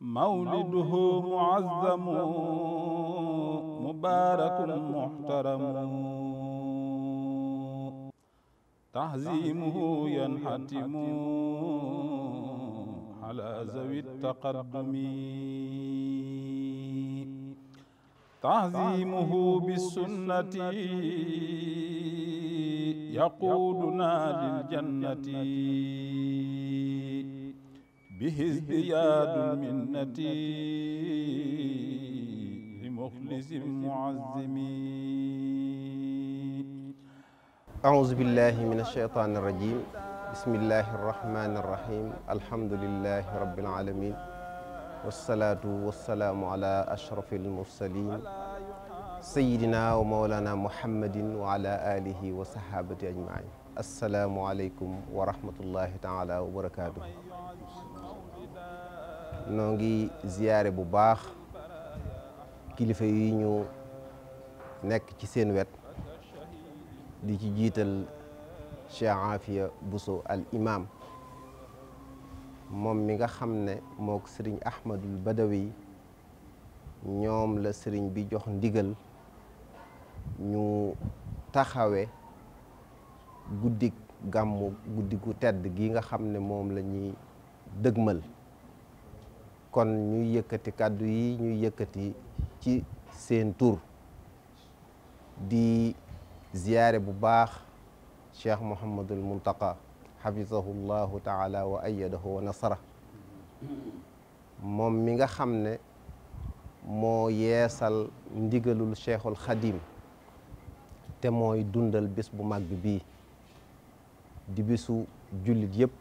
mawliduhu muazzamu mubaarakun muhtaramu ta'zimuhu yanhatimu ala zawi taqaddumi ta'zimuhu bisunnati yaquduna lil jannati bihizbiyadul minnati li mukhlisin muazzimi. أعوذ بالله من الشيطان الرجيم بسم الله الرحمن الرحيم الحمد لله رب العالمين والصلاة والسلام على أشرف المرسلين سيدنا ومولانا محمد وعلى آله وصحابته أجمعين السلام عليكم ورحمة الله تعالى وبركاته. noo ngi ziyaare bu baax kilifa yi ñu nekk ci seen wet di ci jiital Cheikh Afia Bousso al imam moom mi nga xam ne mook sëriñ Ahmadul Badawi ñoom la sëriñ bi jox ndigal ñu taxawe guddik gàmmu guddigu tedd gi nga xam ne moom la ñuy dëgmal kon ñuy yëkkati kàddu yi ñuy yëkkati ci seen tur di ziyaare bu baax cheikh Mouhamadul Muntaqa xafizahu llahu taala wa ayadahu wa nasara moom mi nga xam ne moo yeesal ndigalul cheikhul xadim te mooy dundal bés bu màgg bii di bisu jullit yëpp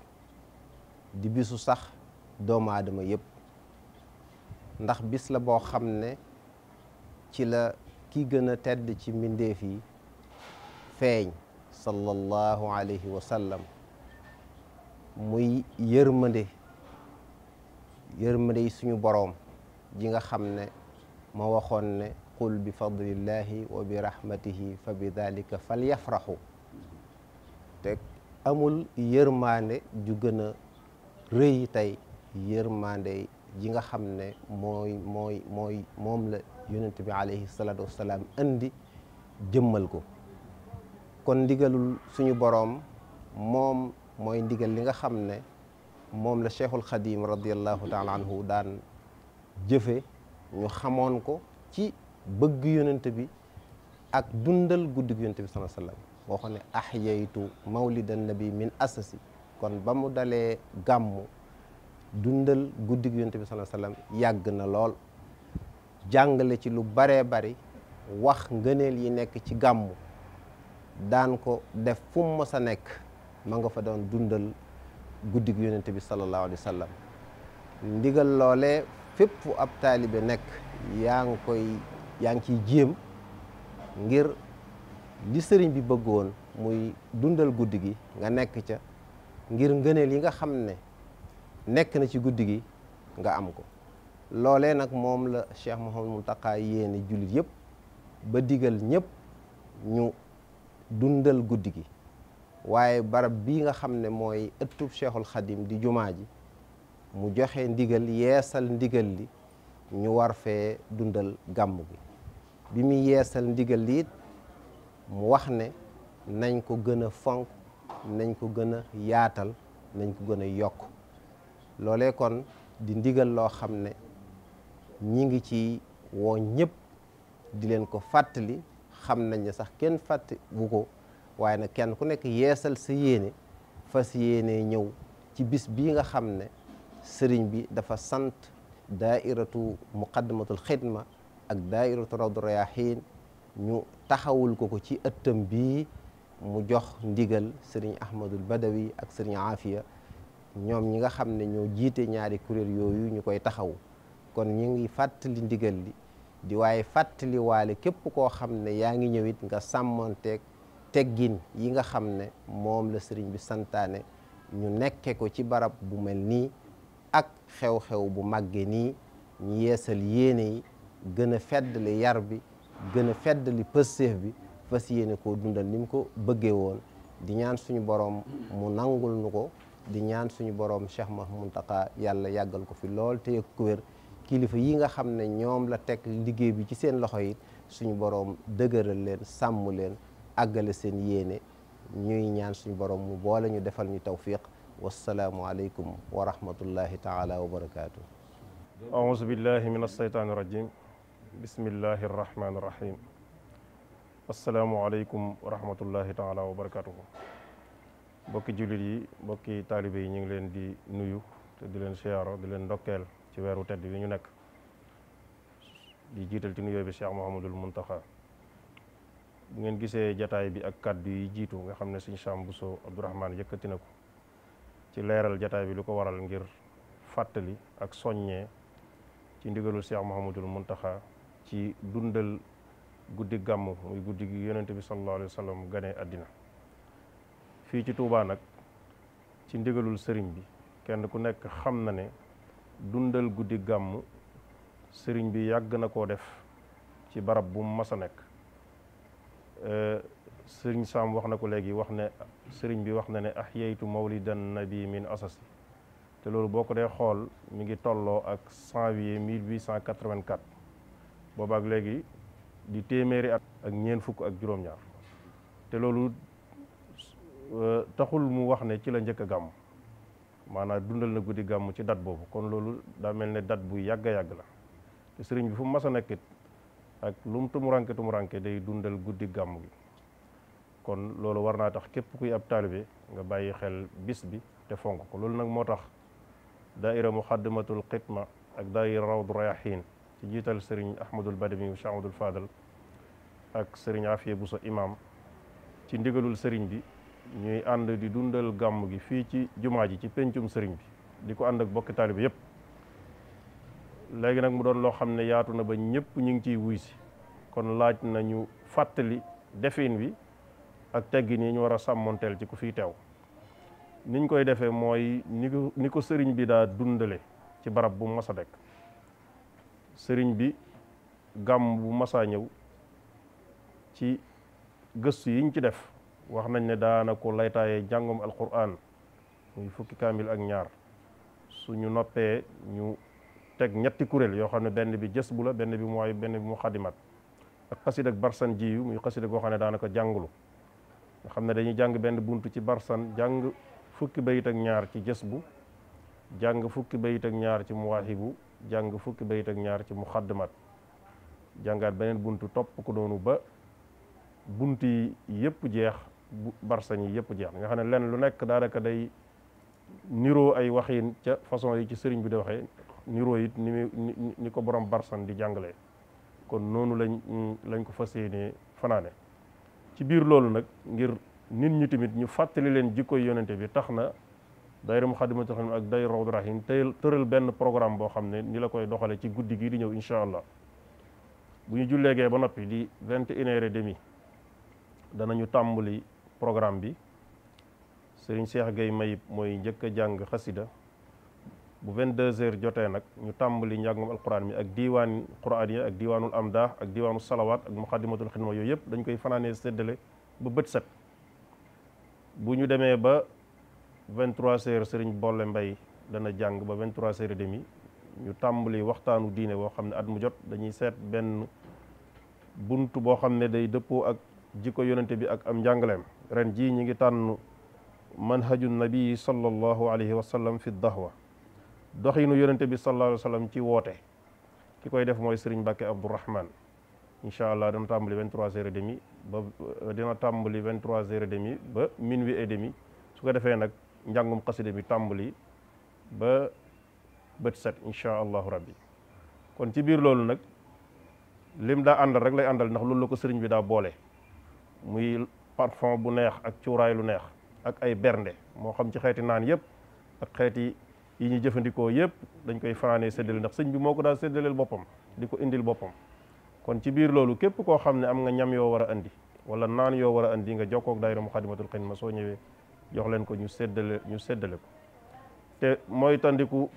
di bisu sax doomu aadama yëpp ndax bis la boo xam ne ci la ki gën a tedd ci mbindeef yi feeñ sallallahu alayhi wa sallam muy yërmande yi suñu boroom ji nga xam ne ma waxoon ne qul bi fadlillahi wa bi rahmatihi fa bi dalika fal yafraxu te amul yërmande ju gën a rëy tey yërmande ji nga xam ne moom la yonent bi alayhi salaatu wassalaam andi jëmmal ko kon ndigalul suñu boroom moom mooy ndigal li nga xam ne moom la cheikhul xadim radiallahu taala anhu daan jëfe ñu xamoon ko ci bëgg yonent bi ak dundal guddig yonent bi sallallahu alayhi wasallam boo xam ne ahyaytu mawlidan nabi min asasi kon ba mu dalee gàmmu dundal guddig yonent bi sallallahu alayhi wasallam yàgg na lool jàngale ci lu baree bari wax ngëneel yi nekk ci gàmmu daan ko def fu mu mës a nekk ma nga fa doon dundal guddig yonent bi sallallahu alayhi wasallam ndigal loolee fépp fu ab taalibe nekk yaa ngi ciy jéem ngir li sëriñ bi bëggoon muy dundal guddi gi nga nekk ca ngir ngëneel yi nga xam ne nekk na ci guddi gi nga am ko loolee nag moom la Cheikh Mouhamadou Mountakha yéene jullit yëpp ba digal ñëpp ñu dundal guddi gi waaye barab bii nga xam ne mooy ëttub Cheikhul Khadim di jumaa ji mu joxe ndigal yeesal ndigal li ñu war fee dundal gàmm gi bi muy yeesal ndigal li it mu wax ne nañ ko gën a fonk nañ ko gën a yaatal nañ ko gën a yokk loolee kon di ndigal loo xam ne ñi ngi ci woo ñëpp di leen ko fàttali xam nañ ne sax kenn fàtte bu ko waaye nag kenn ku nekk yeesal sa yéene fas yéene ñëw ci bis bii nga xam ne sëriñ bi dafa sant daairatu muqaddamatul xidma ak daairatu rawdu rayahin ñu taxawul ko ci ëttam bii mu jox ndigal sëriñ Ahmadul Badawi ak sëriñ Afia ñoom ñi nga xam ne ñoo jiite ñaari kuréel yooyu ñu koy taxawu kon ñu ngi fàttali ndigal li di waaye fàttali waale képp koo xam ne yaa ngi ñëwit nga sàmmanteeg teggin yi nga xam ne moom la sëriñ bi santaane ñu nekke ko ci barab bu mel nii ak xew-xew bu màgge nii ñu yeesal yéene yi gën a feddali yar bi gën a feddali pësseef bi fas yéene koo dundal ni mu ko bëggee woon di ñaan suñu borom mu nangul nu ko di ñaan suñu borom Cheikh Mouhamadou Mountakha yàlla yàggal ko fi lool te yëg ko wér kilifa yi nga xam ne ñoom la teg liggéey bi ci seen loxo yi suñu borom dëgëral leen sàmm leen àggale seen yéene ñuy ñaan suñu borom mu boole ñu defal ñu tawfiq wassalaamu aleykum wa rahmatullahi taala wa barakaatu. auzu billahi min alsheytaani irajim bismillahi arrahmani irrahim assalaamu aleykum wa rahmatullahi taala wa barakatuhu mbokki jullit yi mbokki taalibe yi ñu ngi leen di nuyu te di leen siyaaro di leen ndokkeel ci weeru tedd bi ñu nekk di jiital ci nuyoo bi Cheikh Mouhamadul Mountakha bu ngeen gisee jataay bi ak kàddu yi jiitu nga xam ne Sëriñ Sam Bousso Abdourahmane yëkkati na ko ci leeral jataay bi lu ko waral ngir fàttali ak soññee ci ndigalul Cheikh Mouhamadul Mountakha ci dundal guddi gàmm muy guddi gi yonente bi sallallahu alayhi wa sallam gane àddina fii ci Touba nag ci ndigalul sëriñ bi kenn ku nekk xam na ne dundal guddi gàmm sëriñ bi yàgg na koo def ci barab bu mu mas a nekk sëriñ Sam wax na ko léegi wax ne sëriñ bi wax na ne ahyaytu mawlidan nabi min asasi te loolu boo ko dee xool mi ngi tolloo ak janvier 1884 boobaak léegi di téeméeri at ak ñeent fukk ak juróom-ñaar te loolu taxul mu wax ne ci la njëkk a gàmm maanaam dundal na guddi gàmm ci date boobu kon loolu daa mel ne date bu yàgg a yàgg la te sëriñ bi fu mu mas a nekkit ak lu mu tumuranke day dundal guddi gàmm gi kon loolu war naa tax képp kuy ab taalibe nga bàyyi xel bis bi te fonk ko loolu nag moo tax daaira muxaddamatul xidma ak daaira rawdu rayaxiin ci jiital sëriñ ahmadul badami Cheikh Ahmadul Fadal ak sëriñ Afiya Buso imam ci ndigalul sëriñ bi ñuy ànd di dundal gàmm gi fii ci jumaa ji ci pencum sëriñ bi di ko ànd ak bokki taalibe yépp léegi nag mu doon loo xam ne yaatu na ba ñëpp ñu ngi ciy wuy si kon laaj nañu fàttali defin wi ak teggin yi ñu war a sàmmonteel ci ku fiy teew niñ koy defee mooy ni ko sëriñ bi daa dundale ci barab bu mas a dekk sëriñ bi gàmm bu masaa ñëw ci gëstu yiñ ci def wax nañ ne daana ko laytaaye jàngum alquran muy fukki kaamil ak ñaar suñu noppee ñu teg ñetti kuréel yoo xam ne benn bi jës bu la benn bi mooy benn bi mu xadimat ak xasid ak barsan jiyu muy xasid goo xam ne daanaka jàngulu nga xam ne dañuy jàng benn buntu ci barsan jàng fukki bayit ak ñaar ci jës bu jàng fukki bayit ak ñaar ci muwaahibu jàng fukki bayit ak ñaar ci muxaddimat jàngaat beneen buntu topp ko doonu ba bunt yi yëpp jeex barsan yi yëpp jeex nga xam ne lenn lu nekk daanaka day niroo ay waxiin ca façon yi ci sëriñ bi di waxee niroo it ni ko borom barsan di jàngalee kon noonu lañ ko fas yéenee fanaane ci biir loolu nag ngir nit ñi tamit ñu fàttali leen jikkoy yonente bi tax na daayira Muxaddamatul Xidma ak daayira Rawdu Rayahiin tëral benn programme boo xam ne ni la koy doxale ci guddi gii di ñëw incha allah bu ñu julleegee ba noppi di 21h30 danañu tàmbali programme bi sëriñ Cheikh Gueye Mayib mooy njëkk a jàng xasida bu 22h jotee nag ñu tàmbali njàngum alquran mi ak diiwaan quran yi ak diiwaanul amdah ak diiwaanul salawaat ak Muxaddamatul Xidma yooyu yëpp dañ koy fanaanee séddale ba bët set bu ñu demee ba 23h sëriñ Bolle Mbay dana jàng ba 23h30 ñu tàmbali waxtaanu diine boo xam ne at mu jot dañuy seet benn bunt boo xam ne day dëppoo ak jikko yonente bi ak am njàngaleem ren jii ñi ngi tànn manhaju nabii sallallahu alayhi wa sallam fi dahwa doxinu yonente bi sallallahu alayhi wa sallam ci woote ki koy def mooy sëriñ Mbàkke Abdourahman incha allah dana tàmbali 23h30 ba dina tàmbali 23h30 ba minuit et demi su ko defee nag njàngum xasida mi tàmbali ba bët set incha allahu rabbi kon ci biir loolu nag lim daa àndal rek lay àndal ndax loolu la ko sëriñ bi daa boole muy parfum bu neex ak cuuraay lu neex ak ay bernde moo xam ci xeeti naan yëpp ak xeeti yi ñuy jëfandikoo yëpp dañ koy fanaanee séddale ndax sëñ bi moo ko daa séddaleel boppam di ko indil boppam kon ci biir loolu képp koo xam ne am nga ñam yoo war a andi wala naan yoo war a andi nga jokkoo ak daayira Muxaddamatul Xidma soo ñëwee jox leen ko ñu séddale ko te mooy tandiku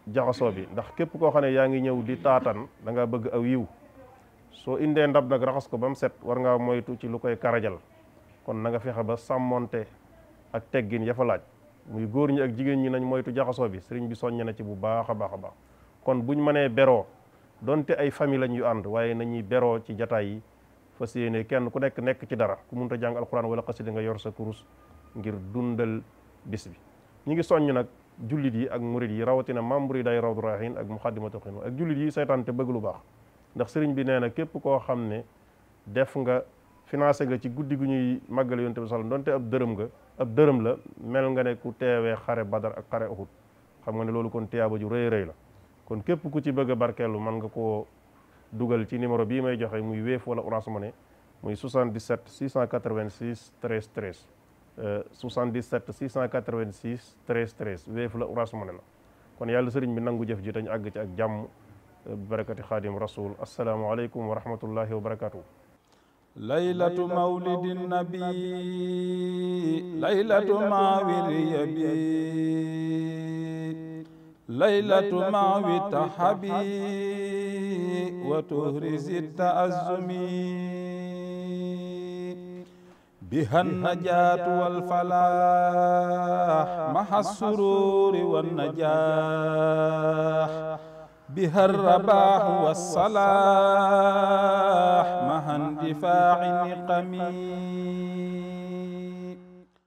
jaxasoo bi ndax képp koo xam ne yaa ngi ñëw di taatan da ngaa bëgg aw yiw soo indee ndab nag raxas ko ba mu set war ngaa moytu ci lu koy karajal kon na nga fexe ba sàmmonte ak teggin ya fa laaj muy góor ñi ak jigéen ñi nañ moytu jaxasoo bi sëriñ bi soññ na ci bu baax a baax a baax kon buñ mënee beroo donte ay famille lañ yu ànd waaye nañuy beroo ci jataay yi fas yéene kenn ku nekk ci dara ku munta jàng alquran wala xasida nga yor sa kurus ngir dundal bis bi ñi ngi soññ nag jullit yi ak murid yi rawatina membre yi day Rawdu Rayaahiin ak Muxaddamatul Xidma ak jullit yi saytaan te bëgg lu baax ndax sëriñ bi nee na képp koo xam ne def nga financé nga ci guddi gu ñuy màggale yonent bi sallam donte ab dërëm la mel nga ne ku teewee xare Badar ak xare Uhud xam nga ne loolu kon tiyaaba ju rëy rëy la kon képp ku ci bëgg a barkeelu mën nga koo dugal ci numéro bii may joxe muy Wave wala Orange Money muy 77 686 13 13 77 686 13 13 Wave la Orange Money la kon yàlla sëriñ bi nangu jëf ji dañu àgg ci ak jàmm barakati xaadim rasul assalaamu aleykum wa rahmatullahi wa barakatuh laylatu mawlidin nabi laylatu mawiri bi laylatu mawi tahabi wa tuhrizi ta'azzumi biha najaatu wal falaax maha sururi wan najaax biha rabaax wassalaax maha indifaa'i niqami